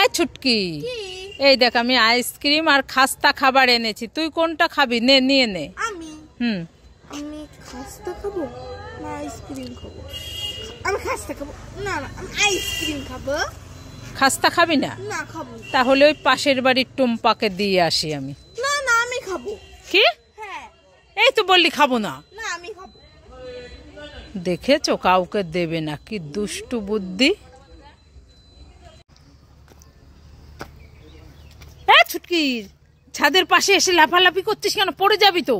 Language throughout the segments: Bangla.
এই ছুটকি, এই দেখ আমি আইসক্রিম আর খাস্তা খাবার এনেছি, তুই কোনটা খাবি? নে নিয়ে নে। আমি খাস্তা খাবো না আইসক্রিম খাবো? আমি খাস্তা খাবো। না না, আমি আইসক্রিম খাবো। খাস্তা খাবি না? না খাবো। তাহলে ওই পাশের বাড়ির টুম্পাকে দিয়ে আসি আমি। না না, আমি খাবো। কি? হ্যাঁ। এই তো বললি খাবো না। না, আমি খাবো। দেখেছো, কাউকে দেবে না, কি দুষ্টু বুদ্ধি। ছুটকি, ছাদের পাশে এসে লাফালাফি করছিস কেন? পড়ে যাবি তো।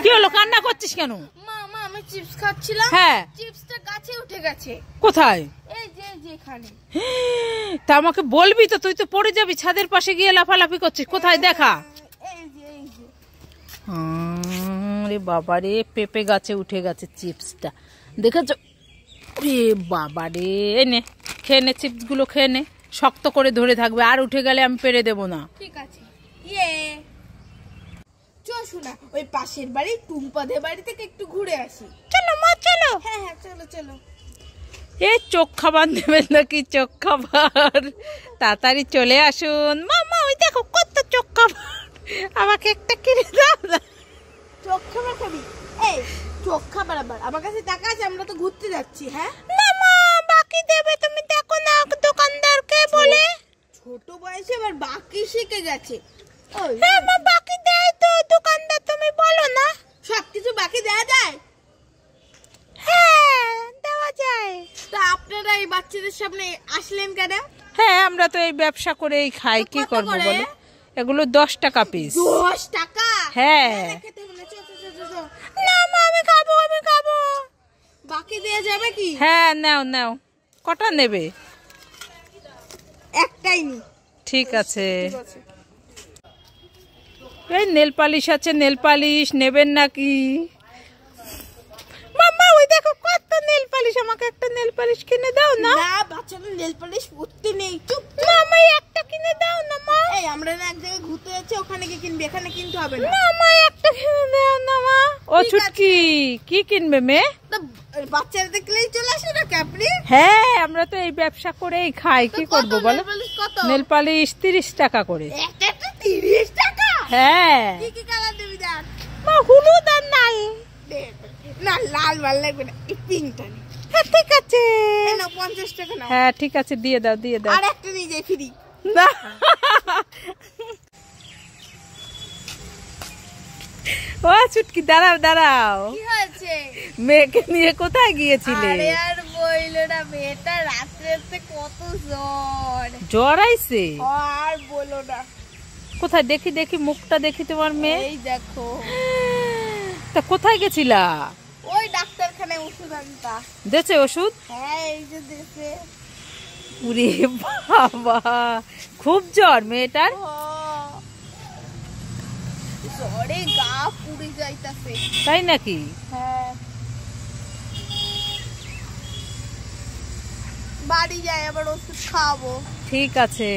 কি হলো, কান্না করছিস কেন? মা, আমি চিপস খাচ্ছিলাম। হ্যাঁ, চিপসটা গাছে উঠে গেছে। কোথায়? এই যে যেখানে। তা আমাকে বলবি তো, তুই তো পড়ে যাবি। ছাদের পাশে গিয়ে লাফালাফি করছিস, কোথায় দেখা? এই যে। আরে বাবা রে, পেঁপে গাছে উঠে গেছে চিপসটা, দেখেছো? রে বাবা রে, নে খেয়ে নে, চিপস গুলো খেয়ে নে, শক্ত করে ধরে থাকবে, আর উঠে গেলে আমি পেরে দেবো না। ঠিক আছে। চল শোনা, ওই পাশের বাড়ি টুম্পাদের বাড়ি থেকে একটু ঘুরে আসি। চলো মা, চলো। হ্যাঁ হ্যাঁ, চলো চলো। এই চোখ খাবার দেবেন নাকি? চোখ খাবার তাড়াতাড়ি চলে আসুন। মামা ওই দেখো কত চোখ খাবার, আমাকে একটা কিনে দাও না। চোখ খাবার খাবি? এই চোখ খাবার আবার? আমার কাছে টাকা আছে, আমরা তো ঘুরতে যাচ্ছি। হ্যাঁ না মা, বাকি দেবে, তুমি দেখো না দোকানদারকে বলে। ছোট বয়সে আবার বাকি শিখে গেছে। হ্যাঁ মা, বাকি দেয় তো দোকানদার, তুমি বলো না। সবকিছু বাকি দেওয়া যায়? হ্যাঁ দেওয়া যায়। তা আপনারা এই বাচ্চাদের সামনে আসলেন কেন? হ্যাঁ, আমরা তো এই ব্যবসা করেই খাই, কি করবো বলো? এগুলো 10 টাকা পিস। 10 টাকা? হ্যাঁ। না মা, আমি খাবো। বাকি দেওয়া যাবে কি? হ্যাঁ নাও নাও, কটা নেবে? একটাই নি। ঠিক আছে। এই নেল পালিশ আছে, নেল পালিশ নেবেন নাকি? মাম্মা ওই দেখো কত নেল পালিশ, আমাকে একটা নেল পালিশ কিনে দাও না। না, বাচ্চাদের নেল পালিশ পরতে নেই। চুপ। মামা একটা কিনে দাও না মা। এই আমরা না এক জায়গায় ঘুরতে যাচ্ছি, ওখানে গিয়ে কিনবে, এখানে কিনতে হবে না। না মা, একটা কিনে দাও না মা। ও ছুটকি, কি কিনবে মেয়ে? বাচ্চারা দেখলেই চলে আসে না ক্যাপরি। হ্যাঁ, আমরা তো এই ব্যবসা করেই খাই, কি করবো বলো? নেল পালিশ 30 টাকা করে। একটা 30 টাকা? হ্যাঁ। কি কি কালার দিবি? দেখ মা, হলুদ আর লাল। না, লাল ভালো লাগবে না, এই পিঙ্কটা নে। হ্যাঁ ঠিক আছে। না, 50 টাকা না। হ্যাঁ ঠিক আছে, দিয়ে দাও দিয়ে দাও। আর একটা নিয়ে যাই ফ্রি। না ও ছুটকি, দাঁড়াও দাঁড়াও। কি হয়েছে? মেয়েকে নিয়ে কোথায় গিয়েছিলে? আরে আর বইলো না, মেয়েটা রাত্রে কত জ্বর। জ্বর আইছে? আর বলো না। কোথায় দেখি দেখি, মুখটা দেখি তোমার মেয়ে। এই দেখো। তা কোথায় গেছিলা? ওই ডাক্তারখানায় ওষুধ আনতা। দেছে ওষুধ? হ্যাঁ, এই যে দেশে। উরে বাবা, খুব জ্বর মেয়েটার। জ্বরে গা পুড়ে যাইতাছে। তাই নাকি? হ্যাঁ। বাড়ি যাই, আবার ওষুধ খাবো। ঠিক আছে।